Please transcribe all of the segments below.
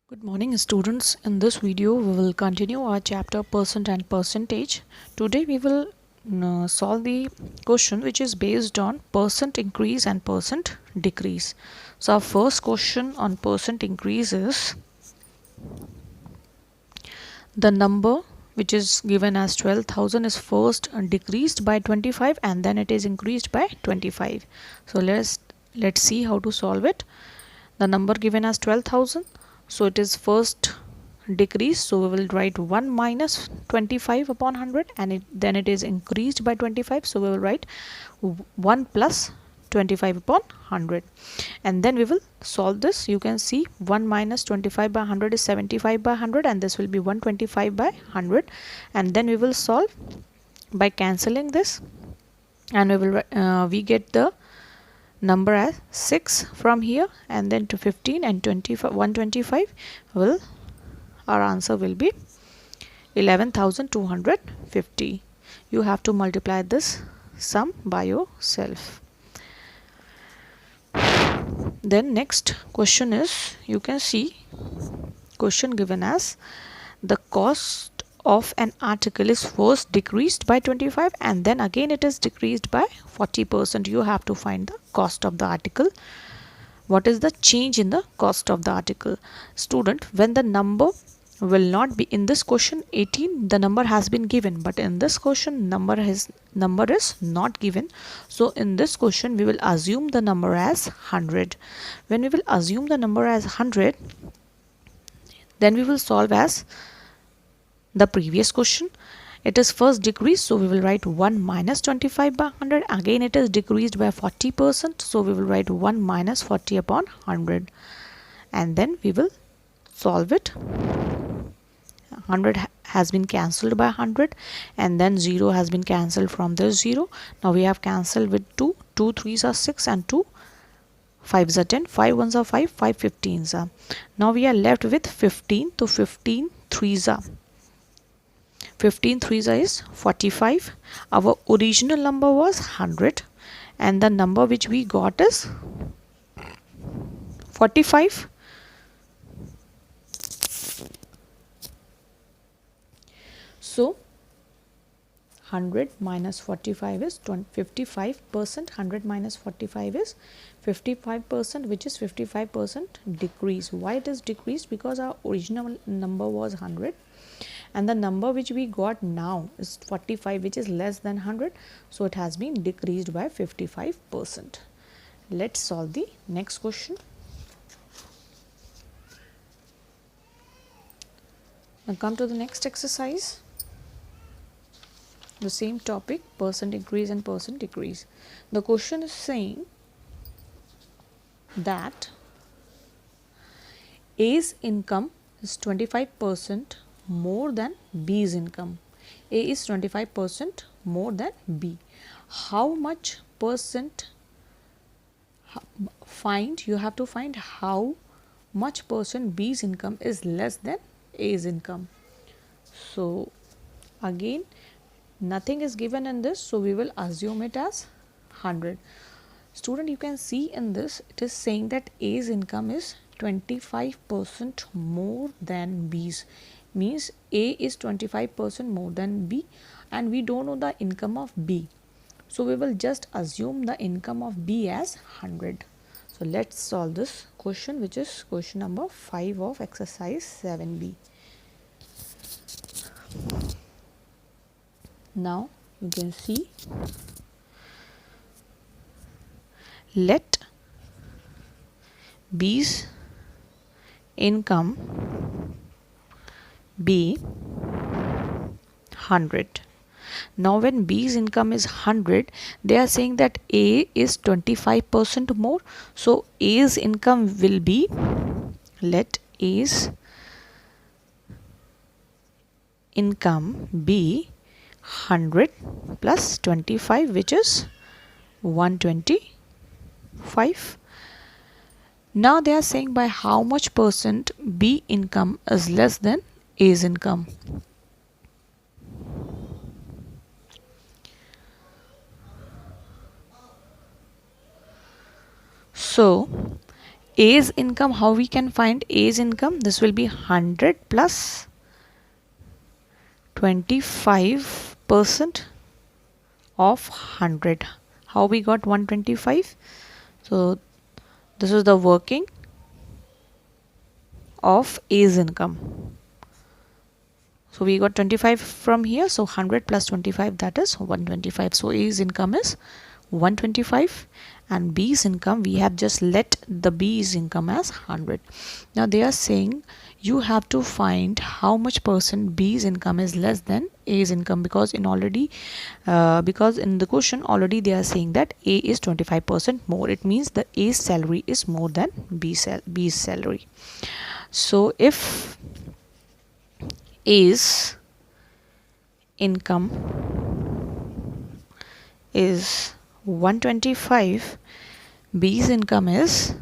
Good morning, students. In this video we will continue our chapter percent and percentage. Today we will solve the question which is based on percent increase and percent decrease. So our first question on percent increase is the number which is given as 12,000 is first decreased by 25 and then it is increased by 25. So let's see how to solve it. The number given as 12,000, so it is first decreased, so we will write 1 minus 25 upon 100 and then it is increased by 25, so we will write 1 plus 25 upon 100 and then we will solve this. You can see 1 minus 25 by 100 is 75 by 100 and this will be 125 by 100 and then we will solve by cancelling this and we get the number as 6 from here and then to 15 and 25 125 will our answer will be 11,250. You have to multiply this sum by yourself. Then next question is, you can see question given as the cost of an article is first decreased by 25 and then again it is decreased by 40%. You have to find the cost of the article. What is the change in the cost of the article? Student, when the number will not be in this question 18, the number has been given, but in this question number is not given. So in this question we will assume the number as 100. When we will assume the number as 100, then we will solve as the previous question. It is first decreased, so we will write 1 minus 25 by 100. Again it is decreased by 40%, so we will write 1 minus 40 upon 100 and then we will solve it. 100 has been cancelled by 100 and then 0 has been cancelled from this 0. Now we have cancelled with 2 3s are 6 and 2 5s are 10, 5 1s are 5, 5 15s are. Now we are left with 15, so 15 3s are 15 3s is 45. Our original number was 100 and the number which we got is 45. So 100 minus 45 is 55%. 100 minus 45 is 55%, which is 55% decrease. Why it is decreased? Because our original number was 100 and the number which we got now is 45, which is less than 100, so it has been decreased by 55%. Let's solve the next question. Now come to the next exercise. The same topic, percent increase and percent decrease. The question is saying that A's income is 25% more than B's income. A is 25% more than B. How much percent you have to find how much percent B's income is less than A's income. So again nothing is given in this, so we will assume it as 100. Student, you can see in this it is saying that A's income is 25% more than B's, means A is 25% more than B and we don't know the income of B, so we will just assume the income of B as 100. So let's solve this question, which is question number 5 of exercise 7b. Now you can see, let B's income be 100. Now when B's income is 100, they are saying that A is 25% more, so A's income will be, let A's income be 100 plus 25, which is 125. Now they are saying by how much percent B income is less than A's income. So A's income, how we can find A's income? This will be 100 plus 25% of 100. How we got 125? So this is the working of A's income. So we got 25 from here. So 100 plus 25, that is 125. So A's income is 125 and B's income, we have just let the B's income as 100. Now they are saying you have to find how much percent B's income is less than A's income, because in the question already they are saying that A is 25% more. It means the A's salary is more than B's salary. So if A's income is 125, B's income is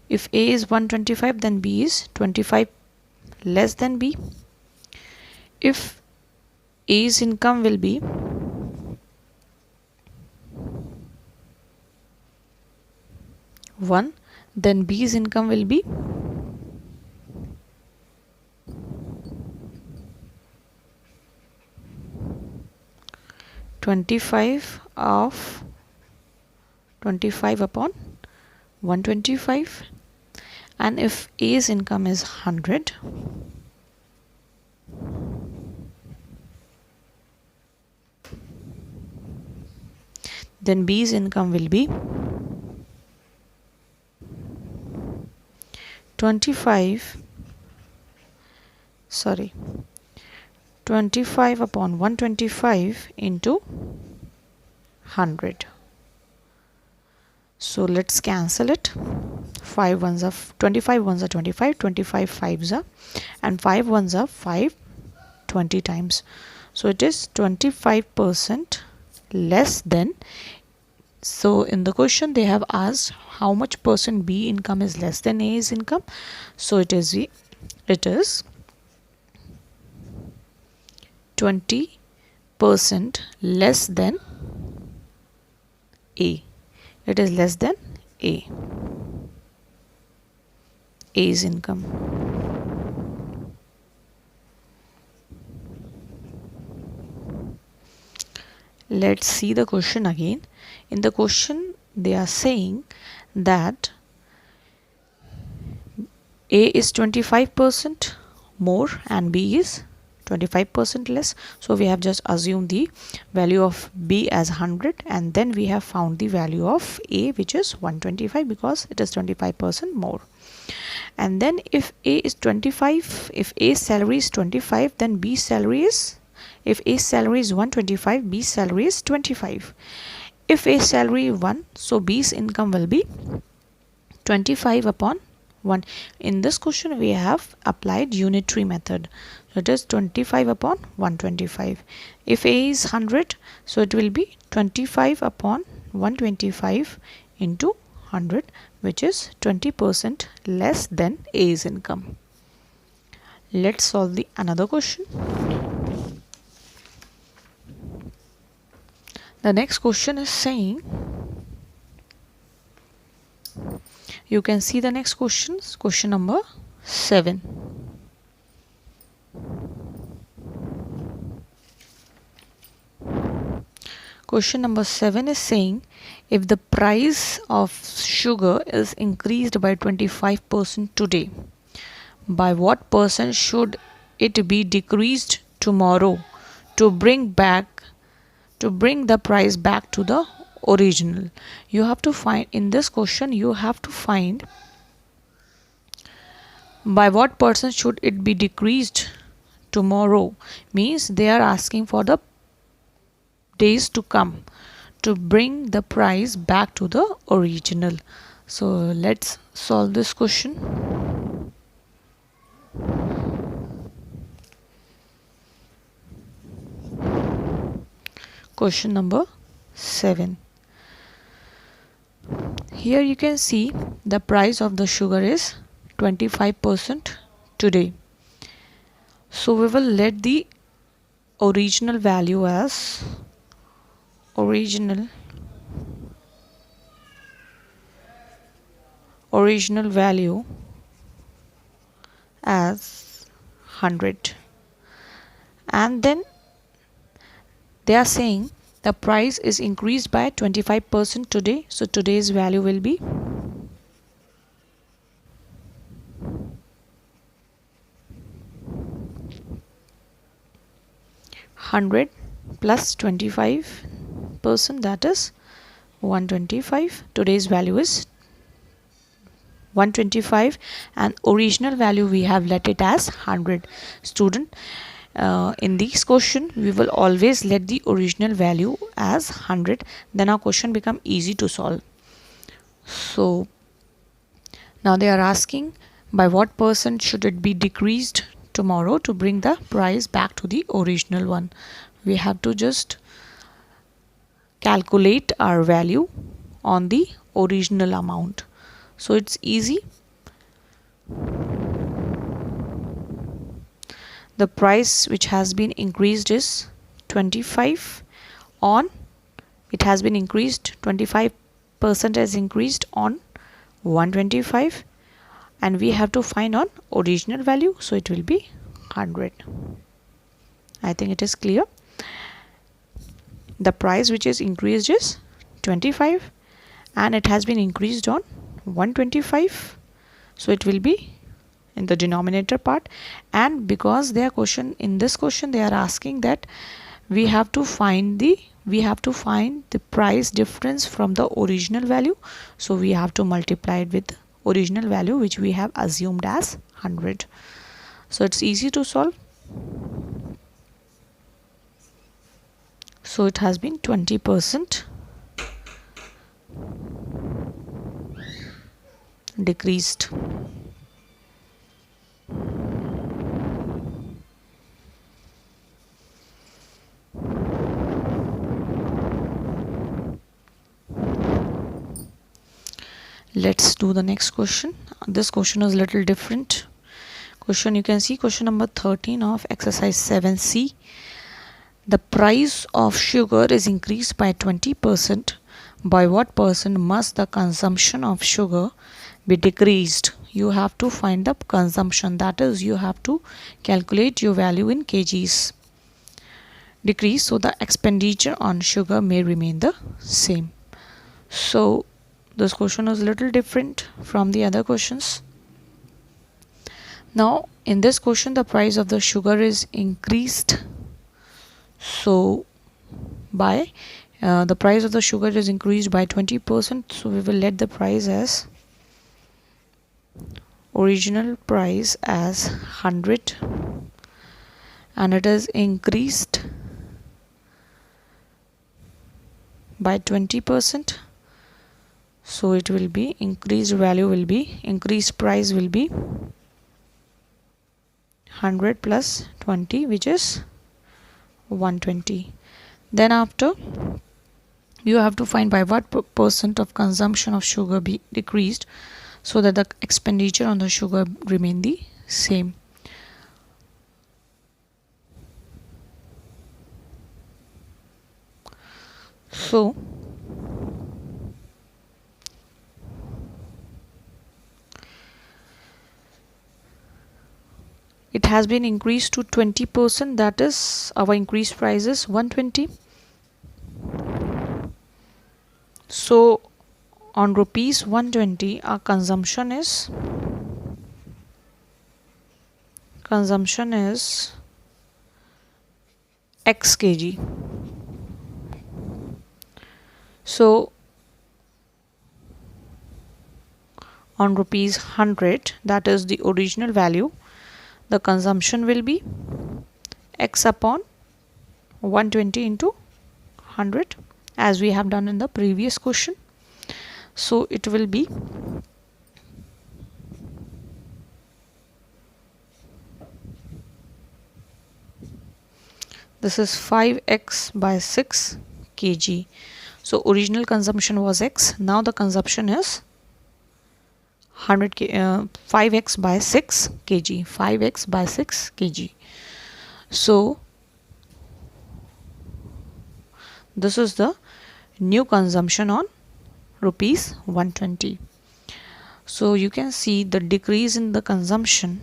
if A is 125, then B is 25 less than B. If A's income will be 1, then B's income will be 25 of 25 upon 125. And if A's income is 100, then B's income will be 25 upon 125 into 100. So let's cancel it. 5 ones are 25, ones are 25, 25 fives are, and 5 ones are 5 20 times. So it is 25% less than. So in the question they have asked how much percent B income is less than A's income. So it is 20% less than A. It is less than A's income. Let's see the question again. In the question they are saying that A is 25% more and B is 25% less. So we have just assumed the value of B as 100 and then we have found the value of A, which is 125, because it is 25% more. And then if A is 25, if A's salary is 25, then B's salary is, if A's salary is 125, B's salary is 25. If A's salary is 1, so B's income will be 25 upon 1. In this question we have applied unitary method. So it is 25 upon 125. If A is 100, so it will be 25 upon 125 into 100, which is 20% less than A's income. Let's solve the another question. The next question is saying, you can see the next questions, question number 7. Question number 7 is saying, if the price of sugar is increased by 25% today, by what percent should it be decreased tomorrow to bring the price back to the original? You have to find, in this question you have to find by what percent should it be decreased tomorrow. Means they are asking for the days to come to bring the price back to the original. So let's solve this question. Question number 7. here you can see the price of the sugar is 25% today. So we will let the original value as original value as 100, and then they are saying the price is increased by 25% today, so today's value will be 100 plus 25%, that is 125. Today's value is 125 and original value we have let it as 100. Student, in this question we will always let the original value as 100, then our question become easy to solve. So now they are asking by what percent should it be decreased tomorrow to bring the price back to the original one. We have to just calculate our value on the original amount. So it's easy. The price which has been increased is 25 on, it has been increased, 25% has increased on 125, and we have to find on original value, so it will be 100. I think it is clear. The price which is increased is 25 and it has been increased on 125, so it will be in the denominator part. And because their question, in this question they are asking that we have to find the price difference from the original value, so we have to multiply it with original value which we have assumed as 100. So it's easy to solve. So it has been 20% decreased. Let's do the next question. This question is a little different. Question, you can see question number 13 of exercise 7C. The price of sugar is increased by 20%. By what percent must the consumption of sugar be decreased? You have to find the consumption, that is you have to calculate your value in kgs. Decrease, so the expenditure on sugar may remain the same. So this question is a little different from the other questions. Now in this question the price of the sugar is increased. So by the price of the sugar is increased by 20%, so we will let the price as original price as 100 and it is increased by 20%, so it will be increased value will be, increased price will be 100 plus 20 which is 120. Then after you have to find by what percent of consumption of sugar be decreased so that the expenditure on the sugar remain the same. So it has been increased to 20%, that is our increased price is 120. So on rupees 120 our consumption is x kg. So on rupees 100, that is the original value, the consumption will be x upon 120 into 100 as we have done in the previous question. So it will be this is 5x by 6 kg. So original consumption was x, now the consumption is 5x by 6 kg, 5x by 6 kg. So this is the new consumption on rupees 120. So you can see the decrease in the consumption,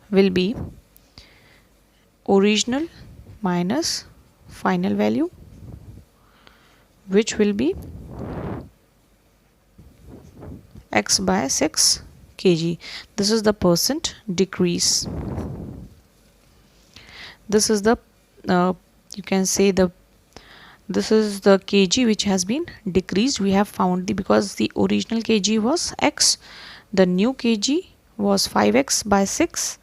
will be original minus final value, which will be x by 6 kg. This is the percent decrease. This is the you can say this is the kg which has been decreased. We have found because the original kg was x, the new kg was 5x by 6,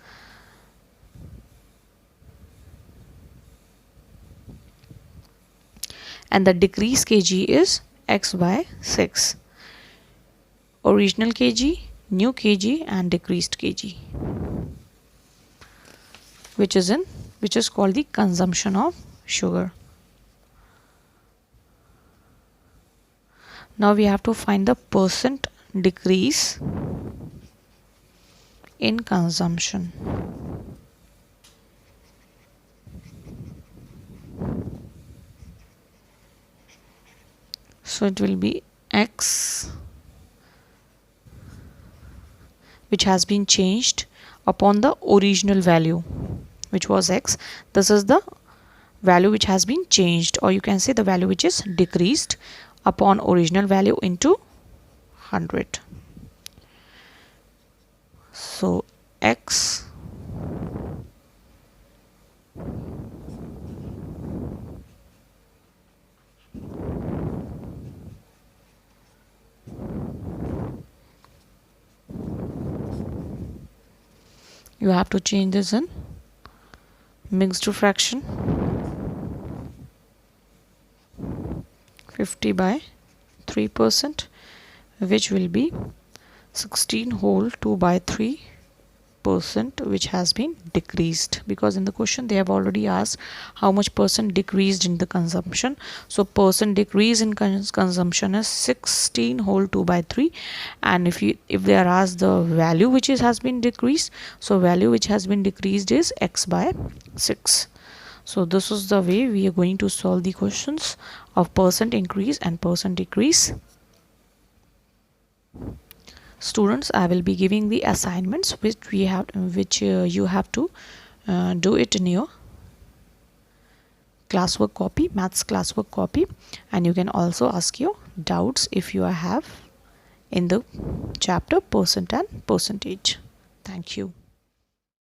and the decreased kg is x by 6. Original kg, new kg, and decreased kg, which is called the consumption of sugar. Now we have to find the percent decrease in consumption. So it will be x, which has been changed upon the original value, which was x. This is the value which has been changed, or you can say the value which is decreased upon original value into 100. So x you have to change this in mixed fraction, 50 by 3%, which will be 16 whole 2 by 3%, which has been decreased, because in the question they have already asked how much percent decreased in the consumption. So percent decrease in consumption is 16 whole 2 by 3, and if they are asked the value which has been decreased, so value which has been decreased is x by 6. So this is the way we are going to solve the questions of percent increase and percent decrease. Students, I will be giving the assignments which you have to do it in your classwork copy, maths classwork copy, and you can also ask your doubts if you have in the chapter percent and percentage. Thank you.